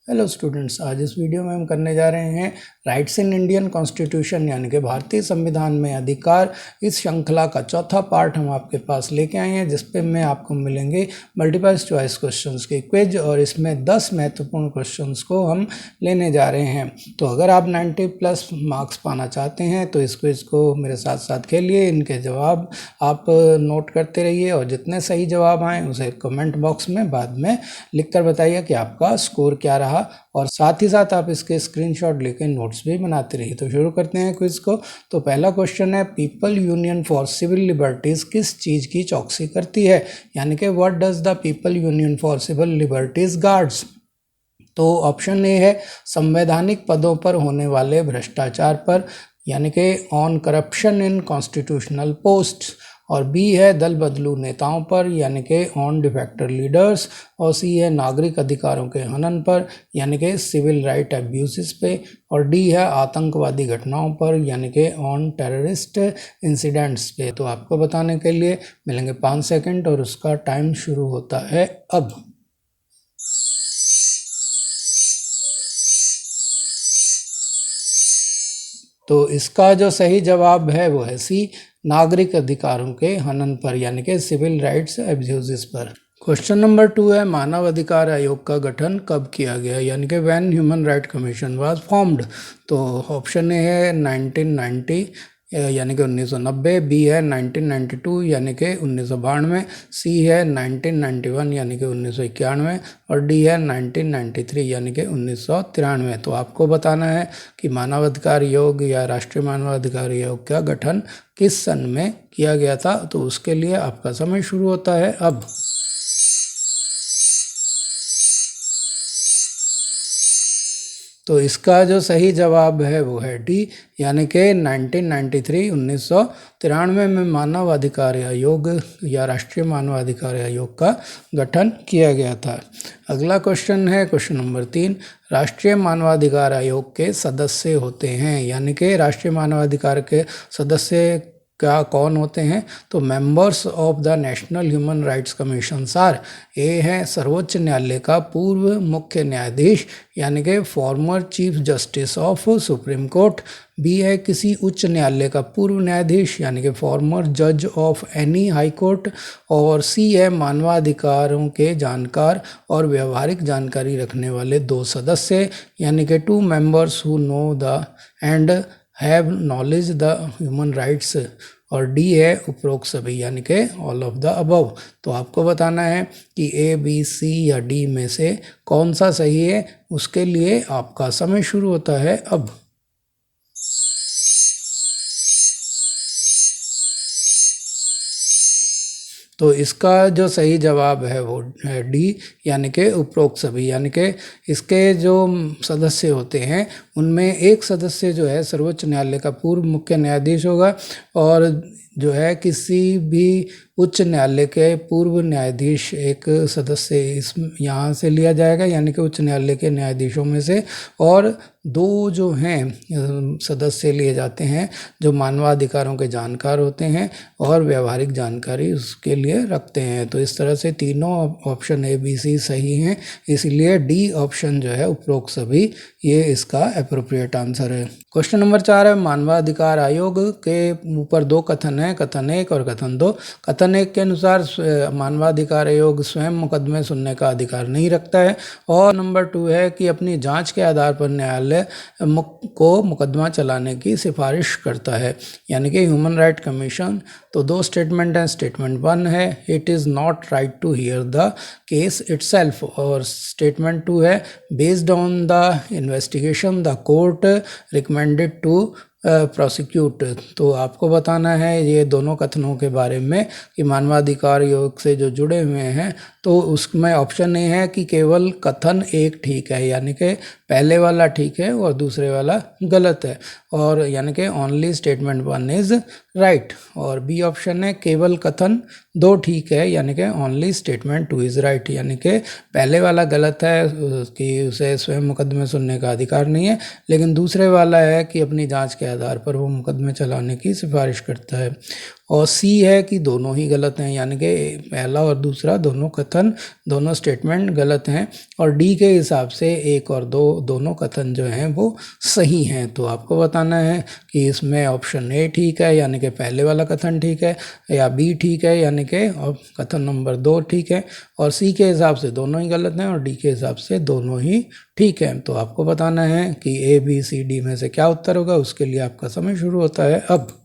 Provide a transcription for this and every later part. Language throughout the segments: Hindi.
हेलो स्टूडेंट्स, आज इस वीडियो में हम करने जा रहे हैं राइट्स इन इंडियन कॉन्स्टिट्यूशन यानी कि भारतीय संविधान में अधिकार। इस श्रृंखला का चौथा पार्ट हम आपके पास लेके आए हैं, जिस पे में आपको मिलेंगे मल्टीपल चॉइस क्वेश्चंस के क्विज और इसमें 10 महत्वपूर्ण क्वेश्चंस को हम लेने जा रहे हैं। तो अगर आप 90+ मार्क्स पाना चाहते हैं तो इस क्विज को मेरे साथ साथ खेलिए। इनके जवाब आप नोट करते रहिए और जितने सही जवाब आएँ उसे कमेंट बॉक्स में बाद में लिख कर बताइए कि आपका स्कोर क्या रहा, और साथ ही साथ आप इसके स्क्रीनशॉट लेकर नोट्स भी बनाते रहिए। तो शुरू करते हैं क्विज को। तो पहला क्वेश्चन है, People Union for Civil Liberties किस चीज़ की चौकसी करती है, यानी कि what does the People Union for Civil Liberties guards. तो ऑप्शन ए है संवैधानिक पदों पर होने वाले भ्रष्टाचार पर, यानी कि on corruption in constitutional post, और बी है दल बदलू नेताओं पर, यानी कि ऑन डिफेक्टर लीडर्स, और सी है नागरिक अधिकारों के हनन पर, यानी कि सिविल राइट अब्यूज़ पे, और डी है आतंकवादी घटनाओं पर, यानी कि ऑन टेररिस्ट इंसिडेंट्स पे। तो आपको बताने के लिए मिलेंगे 5 सेकंड और उसका टाइम शुरू होता है अब। तो इसका जो सही जवाब है वो है सी, नागरिक अधिकारों के हनन पर, यानी कि सिविल राइट्स अब्यूजेस पर। क्वेश्चन नंबर 2 है, मानव अधिकार आयोग का गठन कब किया गया, यानी कि when human right commission was formed. तो ऑप्शन ए है 1990 यानी कि 1990, बी है 1992 यानी कि 1992, सी है 1991 यानी कि 1991, और डी है 1993 यानी कि 1993। तो आपको बताना है कि मानवाधिकार आयोग या राष्ट्रीय मानवाधिकार आयोग का गठन किस सन में किया गया था। तो उसके लिए आपका समय शुरू होता है अब। तो इसका जो सही जवाब है वो है डी, यानी कि 1993 1993 में मानव अधिकार आयोग या राष्ट्रीय मानव अधिकार आयोग का गठन किया गया था। अगला क्वेश्चन है क्वेश्चन नंबर 3, राष्ट्रीय मानवाधिकार आयोग के सदस्य होते हैं, यानी कि राष्ट्रीय मानवाधिकार के सदस्य क्या कौन होते हैं। तो members of the national human rights commission are, A है सर्वोच्च न्यायालय का पूर्व मुख्य न्यायाधीश, यानी कि former chief justice of supreme court, B है किसी उच्च न्यायालय का पूर्व न्यायाधीश, यानी कि फॉर्मर जज ऑफ एनी हाई कोर्ट, और सी है मानवाधिकारों के जानकार और व्यवहारिक जानकारी रखने वाले 2 सदस्य, यानी कि 2 members who know the end have knowledge the human rights, और डी है उपरोक्त सभी, यानी कि ऑल ऑफ द अबव। तो आपको बताना है कि ए, बी, सी या डी में से कौन सा सही है। उसके लिए आपका समय शुरू होता है अब। तो इसका जो सही जवाब है वो है डी, यानी कि उपरोक्त सभी, यानी कि इसके जो सदस्य होते हैं उनमें एक सदस्य जो है सर्वोच्च न्यायालय का पूर्व मुख्य न्यायाधीश होगा, और जो है किसी भी उच्च न्यायालय के पूर्व न्यायाधीश एक सदस्य इस यहाँ से लिया जाएगा, यानी कि उच्च न्यायालय के न्यायाधीशों में से, और 2 जो हैं सदस्य लिए जाते हैं जो मानवाधिकारों के जानकार होते हैं और व्यवहारिक जानकारी उसके लिए रखते हैं। तो इस तरह से तीनों ऑप्शन ए, बी, सी सही हैं, इसलिए डी ऑप्शन जो है उपरोक्त सभी, ये इसका अप्रोप्रिएट आंसर है। क्वेश्चन नंबर 4 है, मानवाधिकार आयोग के ऊपर 2 कथन हैं, कथन 1 और कथन 2। कथन 1 के अनुसार मानवाधिकार आयोग स्वयं मुकदमे सुनने का अधिकार नहीं रखता है, और नंबर 2 है कि अपनी जांच के आधार पर न्यायालय को मुकदमा चलाने की सिफारिश करता है, यानी कि ह्यूमन राइट कमीशन। तो 2 स्टेटमेंट हैं, स्टेटमेंट 1 है it is not right to hear the case itself, और स्टेटमेंट 2 है based on the investigation the court recommended to prosecute. तो आपको बताना है ये दोनों कथनों के बारे में कि मानवाधिकार आयोग से जो जुड़े हुए हैं। तो उसमें ऑप्शन ए है कि केवल कथन 1 ठीक है, यानी कि पहले वाला ठीक है और दूसरे वाला गलत है, और यानी कि ओनली स्टेटमेंट 1 इज़ राइट। और बी ऑप्शन है केवल कथन दो ठीक है, यानी कि only statement two is right, यानी कि पहले वाला गलत है कि उसे स्वयं मुकदमे सुनने का अधिकार नहीं है, लेकिन दूसरे वाला है कि अपनी जांच के आधार पर वो मुकदमे चलाने की सिफारिश करता है। और सी है कि दोनों ही गलत हैं, यानी कि पहला और दूसरा दोनों कथन, दोनों स्टेटमेंट गलत हैं। और डी के हिसाब से एक और दो दोनों कथन जो हैं वो सही हैं। तो आपको बताना है कि इसमें ऑप्शन ए ठीक है, यानी कि पहले वाला कथन ठीक है, या बी ठीक है, यानी कि कथन नंबर 2 ठीक है, और सी के हिसाब से दोनों ही गलत हैं, और डी के हिसाब से दोनों ही ठीक है। तो आपको बताना है कि ए बी सी डी में से क्या उत्तर होगा। उसके लिए आपका समय शुरू होता है अब।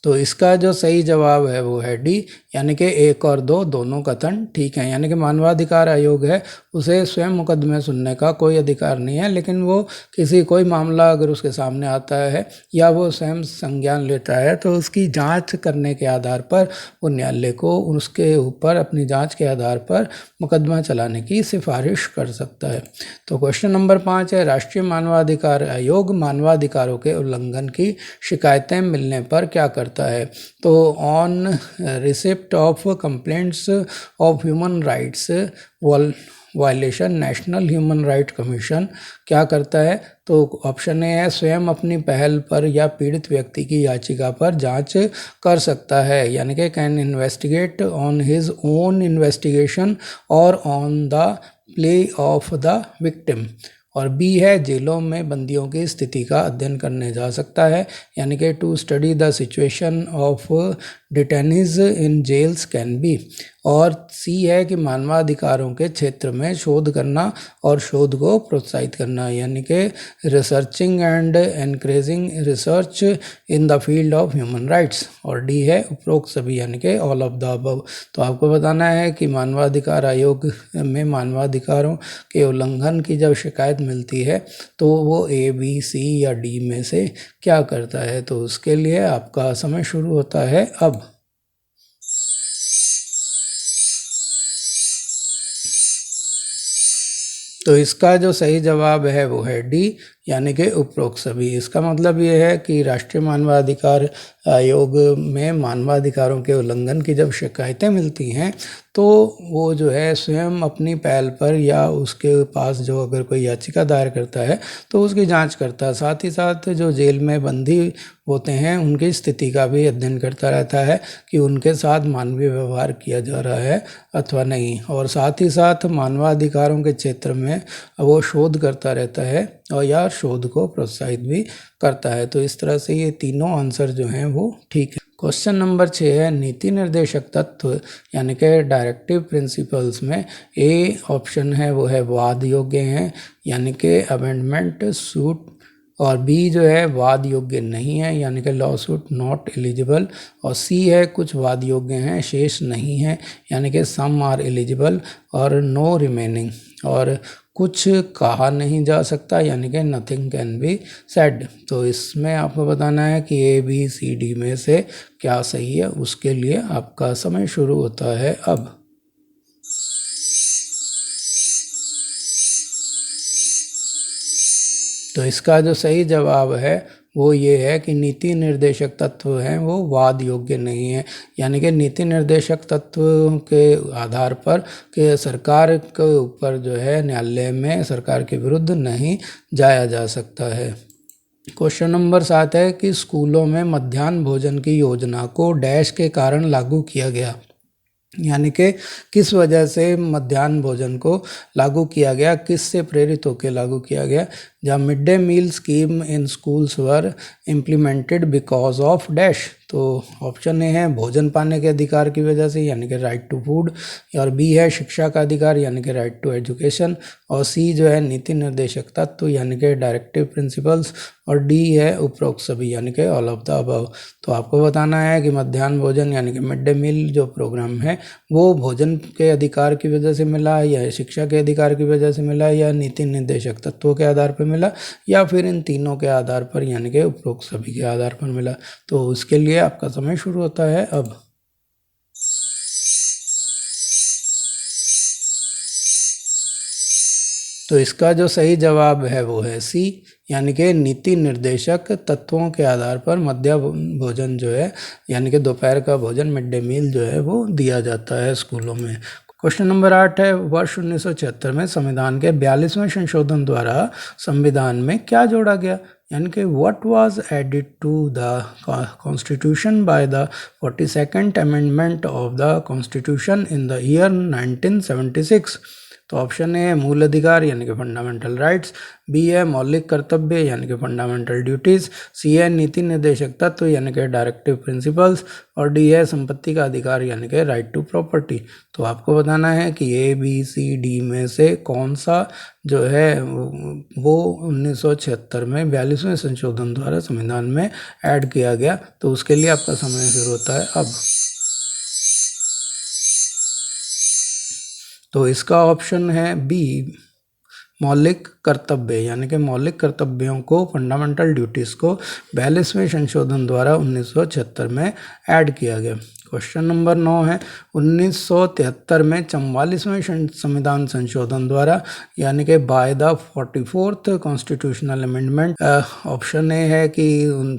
तो इसका जो सही जवाब है वो है डी, यानी कि एक और दो दोनों कथन ठीक हैं। यानी कि मानवाधिकार आयोग है, उसे स्वयं मुकदमे सुनने का कोई अधिकार नहीं है, लेकिन वो कोई मामला अगर उसके सामने आता है या वो स्वयं संज्ञान लेता है तो उसकी जांच करने के आधार पर वो न्यायालय को उसके ऊपर अपनी जांच के आधार पर मुकदमा चलाने की सिफारिश कर सकता है। तो क्वेश्चन नंबर 5 है, राष्ट्रीय मानवाधिकार आयोग मानवाधिकारों के उल्लंघन की शिकायतें मिलने पर क्या करता है। तो on receipt of complaints of human rights violation national human right commission क्या करता है। तो ऑप्शन ए है स्वयं अपनी पहल पर या पीड़ित व्यक्ति की याचिका पर जांच कर सकता है, यानी कि can investigate on his own investigation और on the play of the victim. और बी है जेलों में बंदियों की स्थिति का अध्ययन करने जा सकता है, यानी कि to study the situation of detainees in jails can be. और सी है कि मानवाधिकारों के क्षेत्र में शोध करना और शोध को प्रोत्साहित करना, यानी कि researching and encouraging research in the field of human rights. और डी है उपरोक्त सभी, यानी कि ऑल ऑफ द अबव। तो आपको बताना है कि मानवाधिकार आयोग में मानवाधिकारों के उल्लंघन की जब शिकायत मिलती है तो वो ए बी सी या डी में से क्या करता है। तो उसके लिए आपका समय शुरू होता है अब। तो इसका जो सही जवाब है वो है डी, यानी कि उपरोक्त सभी। इसका मतलब ये है कि राष्ट्रीय मानवाधिकार आयोग में मानवाधिकारों के उल्लंघन की जब शिकायतें मिलती हैं तो वो जो है स्वयं अपनी पहल पर या उसके पास जो अगर कोई याचिका दायर करता है तो उसकी जांच करता है, साथ ही साथ जो जेल में बंदी होते हैं उनकी स्थिति का भी अध्ययन करता रहता है कि उनके साथ मानवीय व्यवहार किया जा रहा है अथवा नहीं, और साथ ही साथ मानवाधिकारों के क्षेत्र में वो शोध करता रहता है और या शोध को प्रोत्साहित भी करता है। तो इस तरह से ये तीनों आंसर जो हैं वो ठीक है। क्वेश्चन नंबर 6 है, नीति निर्देशक तत्व यानी कि डायरेक्टिव प्रिंसिपल्स में ए ऑप्शन है वो है वाद योग्य हैं, यानी कि अमेंडमेंट सूट, और बी जो है वाद योग्य नहीं है, यानी कि लॉ सूट नॉट एलिजिबल, और सी है कुछ वाद योग्य हैं शेष नहीं है, यानी कि सम आर एलिजिबल, और नो रिमेनिंग, और कुछ कहा नहीं जा सकता, यानी कि नथिंग कैन बी सेड। तो इसमें आपको बताना है कि ए बी सी डी में से क्या सही है। उसके लिए आपका समय शुरू होता है अब। तो इसका जो सही जवाब है वो ये है कि नीति निर्देशक तत्व हैं वो वाद योग्य नहीं है, यानी कि नीति निर्देशक तत्व के आधार पर कि सरकार के ऊपर जो है न्यायालय में सरकार के विरुद्ध नहीं जाया जा सकता है। क्वेश्चन नंबर 7 है कि स्कूलों में मध्याह्न भोजन की योजना को डैश के कारण लागू किया गया, यानी कि किस वजह से मध्याह्न भोजन को लागू किया गया, किस से प्रेरित होकर लागू किया गया। जहाँ mid day meal scheme in schools were implemented because of dash. तो ऑप्शन ए है भोजन पाने के अधिकार की वजह से, यानी कि राइट टू फूड, और बी है शिक्षा का अधिकार यानी कि राइट टू एजुकेशन, और सी जो है नीति निर्देशक तत्व यानी कि डायरेक्टिव प्रिंसिपल्स, और डी है उपरोक्त सभी यानी कि ऑल ऑफ द अबव। तो आपको बताना है कि मध्याह्न भोजन यानी कि मिड डे मील जो प्रोग्राम है वो भोजन के अधिकार की वजह से मिला, या शिक्षा के अधिकार की वजह से मिला, या नीति निर्देशक तत्वों के आधार पर मिला, या फिर इन तीनों के आधार पर यानी कि उपरोक्त सभी के आधार पर मिला। तो उसके लिए आपका समय शुरू होता है अब। तो इसका जो सही जवाब है वो है सी, यानी कि नीति निर्देशक तत्वों के आधार पर मध्याह्न भोजन जो है यानी कि दोपहर का भोजन मिड डे मील जो है वो दिया जाता है स्कूलों में। क्वेश्चन नंबर 8 है, वर्ष 1976 में संविधान के 42वें संशोधन द्वारा संविधान में क्या जोड़ा गया, यानी कि what was added to the constitution by the 42nd amendment of the constitution in the year 1976। तो ऑप्शन ए है मूल अधिकार यानी कि फंडामेंटल राइट्स, बी है मौलिक कर्तव्य यानी कि फंडामेंटल ड्यूटीज, सी है नीति निर्देशक तत्व यानी कि डायरेक्टिव प्रिंसिपल्स, और डी है संपत्ति का अधिकार यानी कि राइट टू प्रॉपर्टी। तो आपको बताना है कि ए बी सी डी में से कौन सा जो है वो 1976 में 42वें संशोधन द्वारा संविधान में ऐड किया गया। तो उसके लिए आपका समय शुरू होता है अब। तो इसका ऑप्शन है बी मौलिक कर्तव्य, यानी कि मौलिक कर्तव्यों को फंडामेंटल ड्यूटीज़ को 42वें संशोधन द्वारा 1976 में ऐड किया गया। क्वेश्चन नंबर 9 है, 1973 में 44वें संविधान संशोधन द्वारा यानी कि by the 44th constitutional amendment, option A है कि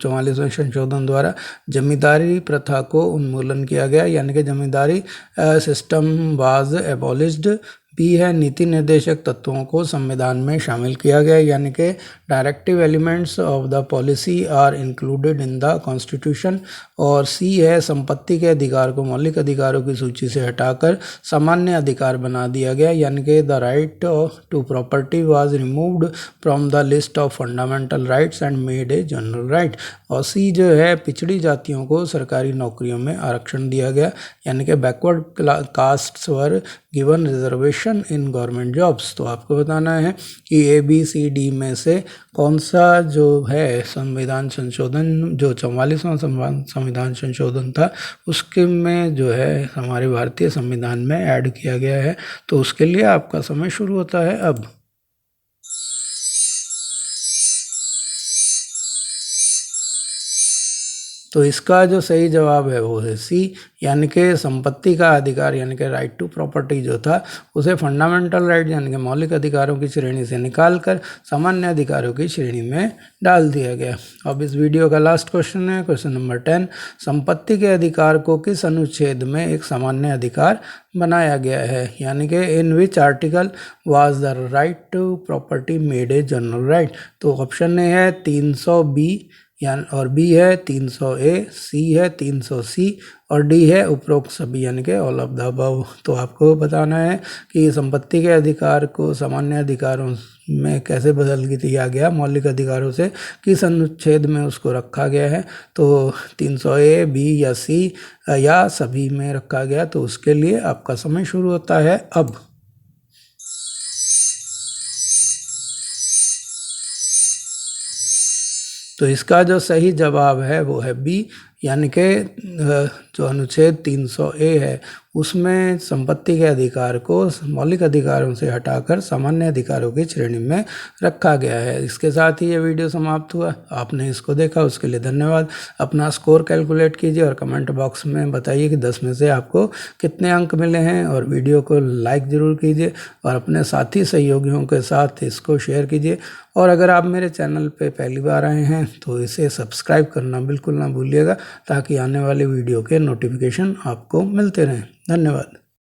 44वें संशोधन द्वारा जमींदारी प्रथा को उन्मूलन किया गया यानी कि जमींदारी सिस्टम वाज एबॉलिश्ड, बी है नीति निर्देशक तत्वों को संविधान में शामिल किया गया यानी कि directive elements of the policy are included in the constitution, और सी है संपत्ति के अधिकार को मौलिक अधिकारों की सूची से हटाकर सामान्य अधिकार बना दिया गया यानी कि the right to property was removed from the list of fundamental rights and made a general right, और सी जो है पिछड़ी जातियों को सरकारी नौकरियों में आरक्षण दिया गया यानी कि backward castes were given reservation in government jobs. तो आपको बताना है कि ए बी सी डी में से कौन सा जो है संविधान संशोधन जो 44वां संविधान संशोधन था उसके में जो है हमारे भारतीय संविधान में ऐड किया गया है। तो उसके लिए आपका समय शुरू होता है अब। तो इसका जो सही जवाब है वो है सी, यानी कि संपत्ति का अधिकार यानी कि राइट टू प्रॉपर्टी जो था उसे फंडामेंटल राइट यानी कि मौलिक अधिकारों की श्रेणी से निकालकर सामान्य अधिकारों की श्रेणी में डाल दिया गया। अब इस वीडियो का लास्ट क्वेश्चन है, क्वेश्चन नंबर 10, संपत्ति के अधिकार को किस अनुच्छेद में एक सामान्य अधिकार बनाया गया है, यानी कि in which article was the right to property made a general right. तो ऑप्शन ए है 300B यानी और बी है 300A, सी है 300C और डी है उपरोक्त सभी यानी कि ऑल ऑफ द अबव। तो आपको बताना है कि संपत्ति के अधिकार को सामान्य अधिकारों में कैसे बदल दिया गया, मौलिक अधिकारों से किस अनुच्छेद में उसको रखा गया है। तो 300A, बी या सी या सभी में रखा गया। तो उसके लिए आपका समय शुरू होता है अब। तो इसका जो सही जवाब है वो है बी, यानी कि जो अनुच्छेद 300A है उसमें संपत्ति के अधिकार को मौलिक अधिकारों से हटाकर सामान्य अधिकारों की श्रेणी में रखा गया है। इसके साथ ही ये वीडियो समाप्त हुआ। आपने इसको देखा उसके लिए धन्यवाद। अपना स्कोर कैलकुलेट कीजिए और कमेंट बॉक्स में बताइए कि 10 में से आपको कितने अंक मिले हैं, और वीडियो को लाइक ज़रूर कीजिए और अपने साथी सहयोगियों के साथ इसको शेयर कीजिए। और अगर आप मेरे चैनल पे पहली बार आए हैं तो इसे सब्सक्राइब करना बिल्कुल ना भूलिएगा, ताकि आने वाले वीडियो के नोटिफिकेशन आपको मिलते रहें। धन्यवाद।